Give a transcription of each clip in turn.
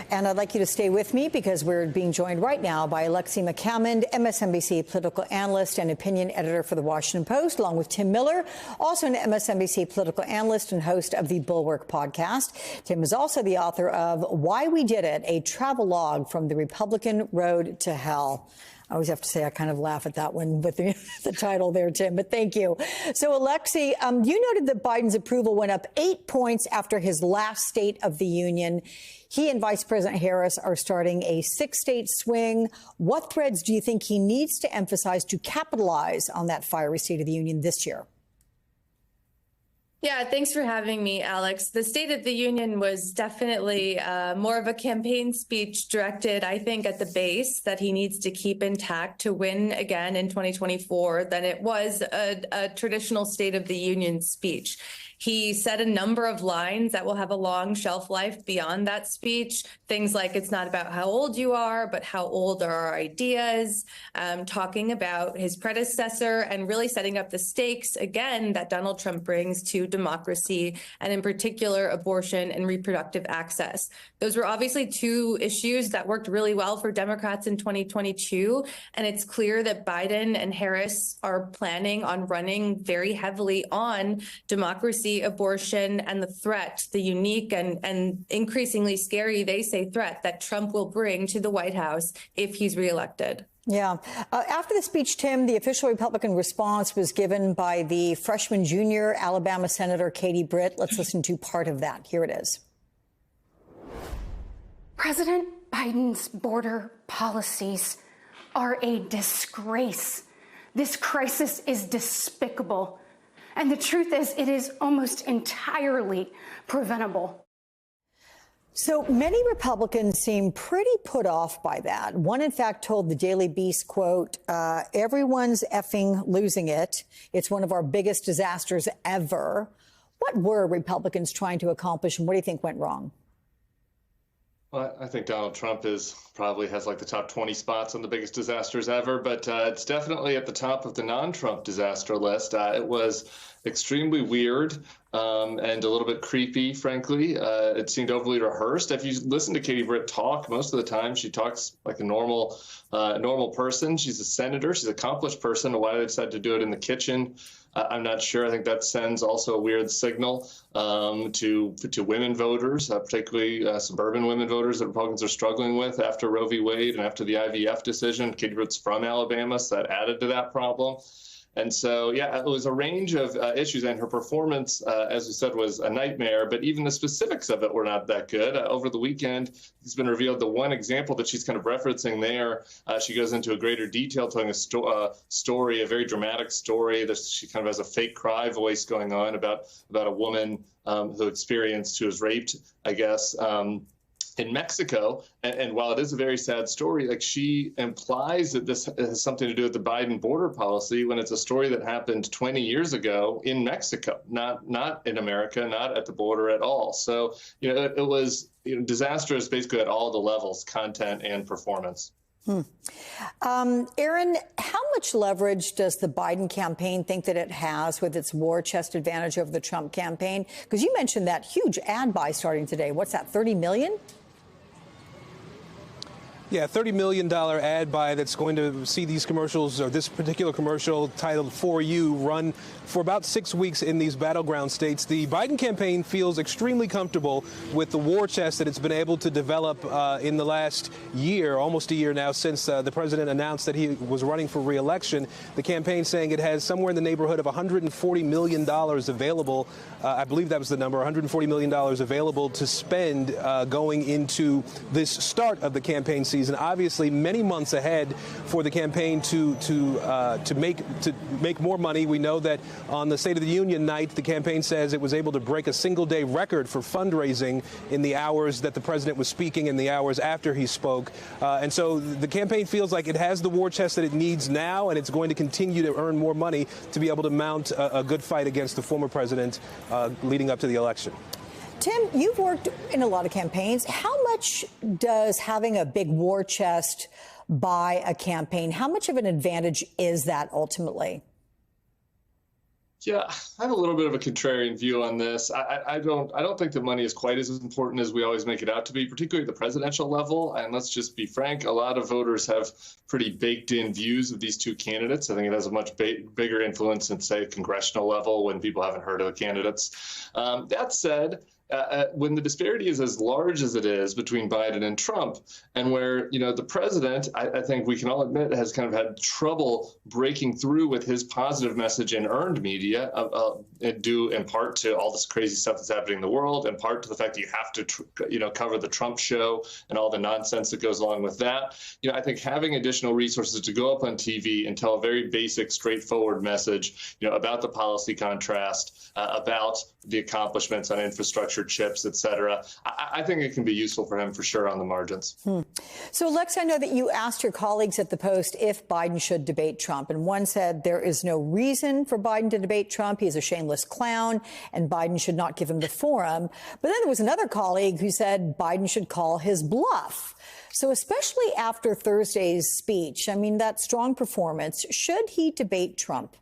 And I'd like you to stay with me because we're being joined right now by Alexi McCammond, MSNBC political analyst and opinion editor for The Washington Post, along with Tim Miller, also an MSNBC political analyst and host of the Bulwark podcast. Tim is also the author of Why We Did It, a travel log from the Republican Road to Hell. I always have to say I kind of laugh at that one with the title there, Tim, but thank you. So, Alexi, you noted that Biden's approval went up 8 points after his last State of the Union. He and Vice President Harris are starting a 6-state swing. What threads do you think he needs to emphasize to capitalize on that fiery State of the Union this year? Yeah, thanks for having me, Alex. The State of the Union was definitely more of a campaign speech directed, I think, at the base that he needs to keep intact to win again in 2024 than it was a traditional State of the Union speech. He said a number of lines that will have a long shelf life beyond that speech. Things like it's not about how old you are, but how old are our ideas, talking about his predecessor and really setting up the stakes, again, that Donald Trump brings to democracy and in particular abortion and reproductive access. Those were obviously two issues that worked really well for Democrats in 2022. And it's clear that Biden and Harris are planning on running very heavily on democracy, abortion, and the threat, the unique and increasingly scary, they say, threat that Trump will bring to the White House if he's reelected. Yeah. After the speech, Tim, the official Republican response was given by the freshman junior Alabama Senator Katie Britt. Let's listen to part of that. Here it is. President Biden's border policies are a disgrace. This crisis is despicable. And the truth is, it is almost entirely preventable. So many Republicans seem pretty put off by that. One, in fact, told the Daily Beast, quote, everyone's effing losing it. It's one of our biggest disasters ever. What were Republicans trying to accomplish, and what do you think went wrong? Well, I think Donald Trump probably has like the top 20 spots on the biggest disasters ever, but it's definitely at the top of the non-Trump disaster list. It was extremely weird and a little bit creepy, frankly. It seemed overly rehearsed. If you listen to Katie Britt talk, most of the time she talks like a normal person. She's a senator. She's an accomplished person. Why did they decide to do it in the kitchen? I'm not sure. I think that sends also a weird signal to women voters, particularly suburban women voters that Republicans are struggling with after Roe v. Wade and after the IVF decision. Katie Britt's from Alabama, so that added to that problem. And so, yeah, it was a range of issues, and her performance, as we said, was a nightmare. But even the specifics of it were not that good. Over the weekend, it's been revealed the one example that she's kind of referencing there. She goes into a greater detail, telling a story, a very dramatic story. That she kind of has a fake cry voice going on about a woman who was raped, I guess. In Mexico, and while it is a very sad story, like she implies that this has something to do with the Biden border policy when it's a story that happened 20 years ago in Mexico, not in America, not at the border at all. So, it was disastrous basically at all the levels, content and performance. Aaron, how much leverage does the Biden campaign think that it has with its war chest advantage over the Trump campaign? Because you mentioned that huge ad buy starting today. What's that, 30 million? Yeah, $30 million ad buy that's going to see these commercials, or this particular commercial titled For You, run for about 6 weeks in these battleground states. The Biden campaign feels extremely comfortable with the war chest that it's been able to develop in the last year, almost a year now, since the president announced that he was running for re-election. The campaign saying it has somewhere in the neighborhood of $140 million available. I believe that was the number, $140 million available to spend going into this start of the campaign season. Obviously, many months ahead for the campaign to make more money. We know that on the State of the Union night, the campaign says it was able to break a single-day record for fundraising in the hours that the president was speaking and the hours after he spoke. And so the campaign feels like it has the war chest that it needs now, and it's going to continue to earn more money to be able to mount a good fight against the former president leading up to the election. Tim, you've worked in a lot of campaigns. How much does having a big war chest buy a campaign, how much of an advantage is that ultimately? Yeah, I have a little bit of a contrarian view on this. I don't think that money is quite as important as we always make it out to be, particularly at the presidential level. And let's just be frank, a lot of voters have pretty baked in views of these two candidates. I think it has a much bigger influence at, say, congressional level when people haven't heard of the candidates. That said, when the disparity is as large as it is between Biden and Trump, and where, the president, I think we can all admit, has kind of had trouble breaking through with his positive message in earned media, due in part to all this crazy stuff that's happening in the world, in part to the fact that you have to, cover the Trump show and all the nonsense that goes along with that. I think having additional resources to go up on TV and tell a very basic, straightforward message, about the policy contrast, about the accomplishments on infrastructure, chips, et cetera. I think it can be useful for him for sure on the margins. So, Lex, I know that you asked your colleagues at the Post if Biden should debate Trump, and one said there is no reason for Biden to debate Trump. He's a shameless clown, and Biden should not give him the forum. But then there was another colleague who said Biden should call his bluff. So especially after Thursday's speech, that strong performance, should he debate Trump?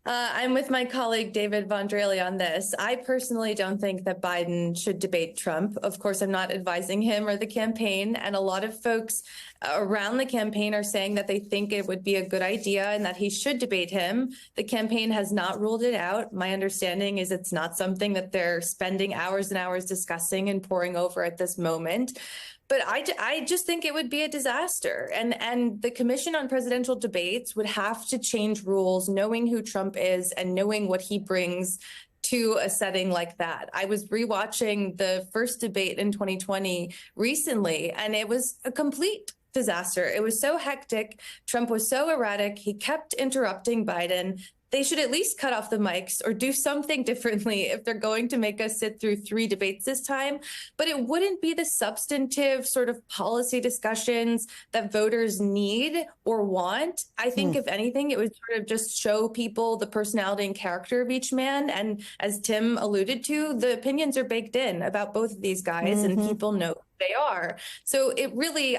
I'm with my colleague David Vondrelli on this. I personally don't think that Biden should debate Trump. Of course, I'm not advising him or the campaign. And a lot of folks around the campaign are saying that they think it would be a good idea and that he should debate him. The campaign has not ruled it out. My understanding is it's not something that they're spending hours and hours discussing and poring over at this moment. But I just think it would be a disaster. And the Commission on Presidential Debates would have to change rules, knowing who Trump is and knowing what he brings to a setting like that. I was rewatching the first debate in 2020 recently, and it was a complete disaster. It was so hectic. Trump was so erratic. He kept interrupting Biden. They should at least cut off the mics or do something differently if they're going to make us sit through 3 debates this time. But it wouldn't be the substantive sort of policy discussions that voters need or want. I think, if anything, it would sort of just show people the personality and character of each man. And as Tim alluded to, the opinions are baked in about both of these guys, and people know who they are. So it really,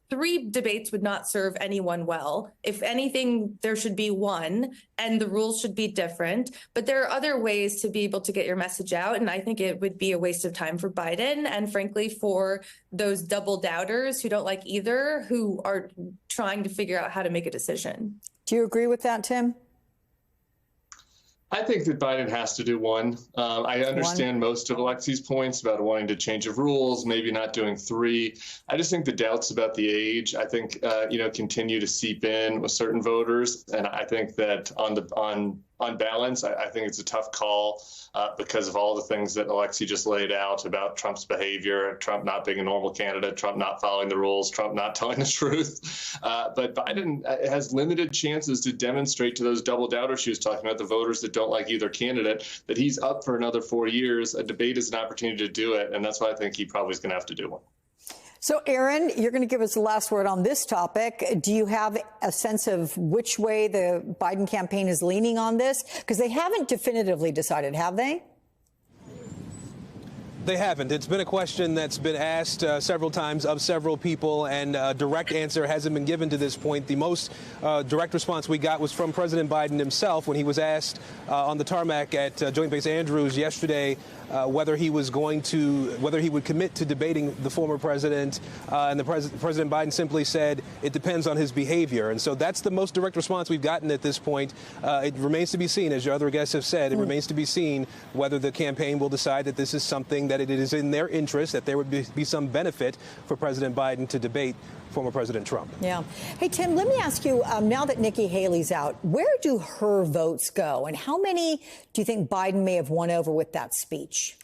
3 debates would not serve anyone well. If anything, there should be 1, and the rules should be different. But there are other ways to be able to get your message out, and I think it would be a waste of time for Biden and, frankly, for those double doubters who don't like either, who are trying to figure out how to make a decision. Do you agree with that, Tim? I think that Biden has to do 1. I understand most of Alexi's points about wanting to change of rules, maybe not doing 3. I just think the doubts about the age, I think, continue to seep in with certain voters. And I think that on balance, I think it's a tough call because of all the things that Alexi just laid out about Trump's behavior, Trump not being a normal candidate, Trump not following the rules, Trump not telling the truth. But Biden has limited chances to demonstrate to those double doubters she was talking about, the voters that don't like either candidate, that he's up for another 4 years. A debate is an opportunity to do it. And that's why I think he probably is going to have to do one. So, Aaron, you're going to give us the last word on this topic. Do you have a sense of which way the Biden campaign is leaning on this? Because they haven't definitively decided, have they? They haven't. It's been a question that's been asked several times of several people, and a direct answer hasn't been given to this point. The most direct response we got was from President Biden himself when he was asked on the tarmac at Joint Base Andrews yesterday whether he would commit to debating the former president, and President Biden simply said it depends on his behavior. And so that's the most direct response we've gotten at this point. It remains to be seen, as your other guests have said, it remains to be seen whether the campaign will decide that this is something that it is in their interest, that there would be some benefit for President Biden to debate former President Trump. Yeah. Hey, Tim, let me ask you, now that Nikki Haley's out, where do her votes go? And how many do you think Biden may have won over with that speech?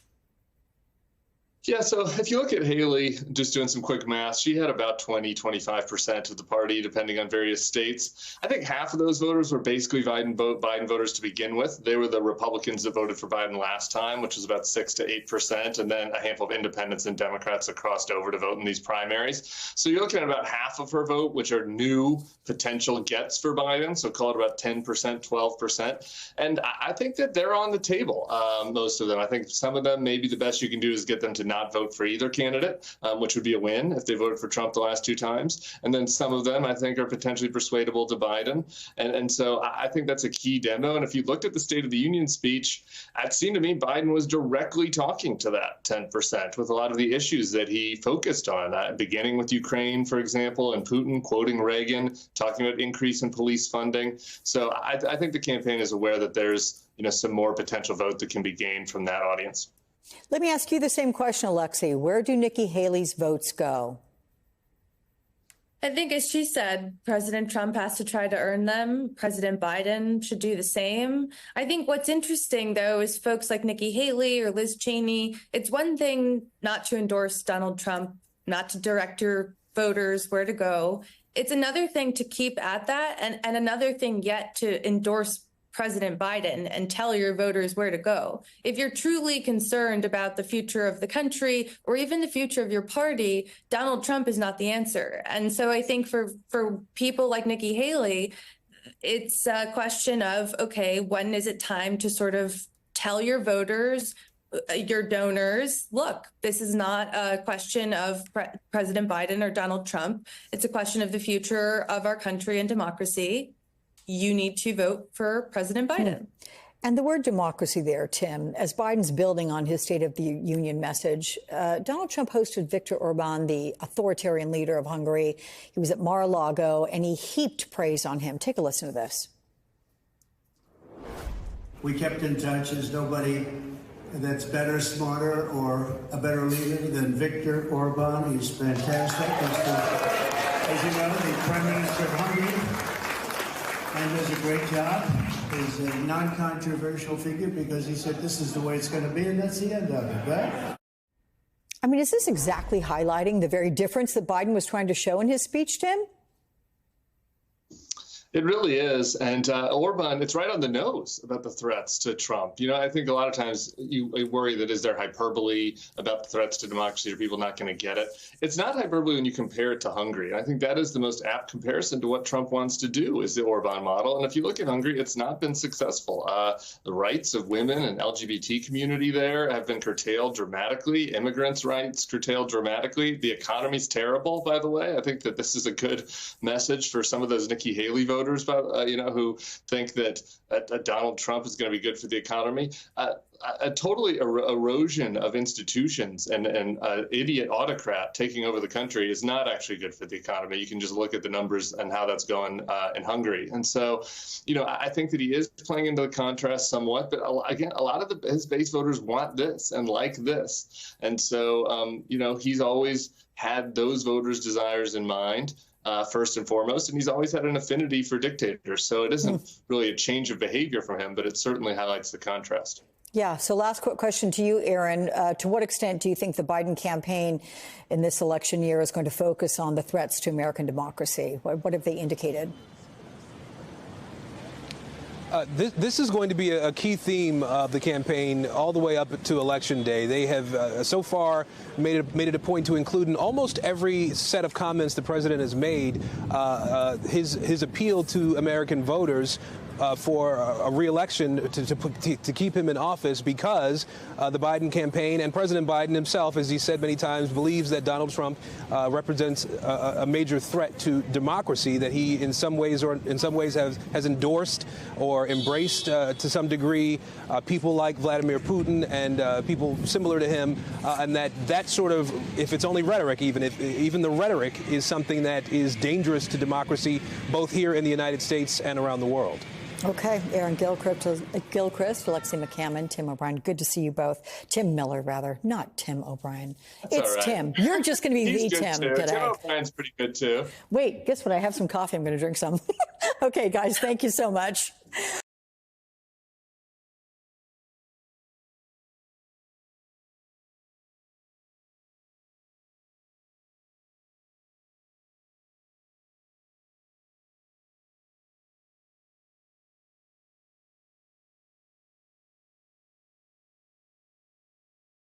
Yeah, so if you look at Haley, just doing some quick math, she had about 25% of the party, depending on various states. I think half of those voters were basically Biden voters to begin with. They were the Republicans that voted for Biden last time, which was about 6 to 8%, and then a handful of independents and Democrats that crossed over to vote in these primaries. So you're looking at about half of her vote, which are new potential gets for Biden, so call it about 10%, 12%. And I think that they're on the table, most of them. I think some of them, maybe the best you can do is get them to not vote for either candidate, which would be a win if they voted for Trump the last 2 times. And then some of them, I think, are potentially persuadable to Biden. And so I think that's a key demo. And if you looked at the State of the Union speech, it seemed to me Biden was directly talking to that 10% with a lot of the issues that he focused on, beginning with Ukraine, for example, and Putin quoting Reagan, talking about increase in police funding. So I think the campaign is aware that there's some more potential vote that can be gained from that audience. Let me ask you the same question, Alexi. Where do Nikki Haley's votes go? I think, as she said, President Trump has to try to earn them. President Biden should do the same. I think what's interesting, though, is folks like Nikki Haley or Liz Cheney. It's one thing not to endorse Donald Trump, not to direct your voters where to go. It's another thing to keep at that, and another thing yet to endorse President Biden and tell your voters where to go. If you're truly concerned about the future of the country or even the future of your party, Donald Trump is not the answer. And so I think for people like Nikki Haley, it's a question of, okay, when is it time to sort of tell your voters, your donors, look, this is not a question of President Biden or Donald Trump. It's a question of the future of our country and democracy. You need to vote for President Biden. And the word democracy there, Tim, as Biden's building on his State of the Union message, Donald Trump hosted Viktor Orban, the authoritarian leader of Hungary. He was at Mar-a-Lago, and he heaped praise on him. Take a listen to this. We kept in touch. There's nobody that's better, smarter, or a better leader than Viktor Orban. He's fantastic. As you know, the Prime Minister of Hungary, and does a great job. He's a non-controversial figure because he said this is the way it's going to be, and that's the end of it, right? I mean, is this exactly highlighting the very difference that Biden was trying to show in his speech, Tim? It really is. And Orban, it's right on the nose about the threats to Trump. I think a lot of times you worry that is there hyperbole about the threats to democracy? Are people not going to get it? It's not hyperbole when you compare it to Hungary. I think that is the most apt comparison to what Trump wants to do is the Orban model. And if you look at Hungary, it's not been successful. The rights of women and LGBT community there have been curtailed dramatically. Immigrants' rights curtailed dramatically. The economy's terrible, by the way. I think that this is a good message for some of those Nikki Haley voters. Who think that Donald Trump is going to be good for the economy. A totally erosion of institutions and an idiot autocrat taking over the country is not actually good for the economy. You can just look at the numbers and how that's going in Hungary. And so, I think that he is playing into the contrast somewhat. But again, a lot of his base voters want this and like this. And so, he's always had those voters' desires in mind. First and foremost, and he's always had an affinity for dictators. So it isn't really a change of behavior from him, but it certainly highlights the contrast. Yeah. So last quick question to you, Aaron. To what extent do you think the Biden campaign in this election year is going to focus on the threats to American democracy? What have they indicated? This is going to be a key theme of the campaign all the way up to Election Day. They have so far made it a point to include in almost every set of comments the president has made his appeal to American voters for a re-election to keep him in office because the Biden campaign and President Biden himself, as he said many times, believes that Donald Trump represents a major threat to democracy that he in some ways has endorsed or embraced to some degree people like Vladimir Putin and people similar to him, and that sort of, if it's only rhetoric, even the rhetoric is something that is dangerous to democracy, both here in the United States and around the world. Okay, Aaron Gilchrist, Alexi McCammon, Tim O'Brien. Good to see you both. Tim Miller, rather, not Tim O'Brien. It's right. Tim. You're just going to be the Tim today. Tim O'Brien's pretty good, too. Wait, guess what? I have some coffee. I'm going to drink some. Okay, guys, thank you so much.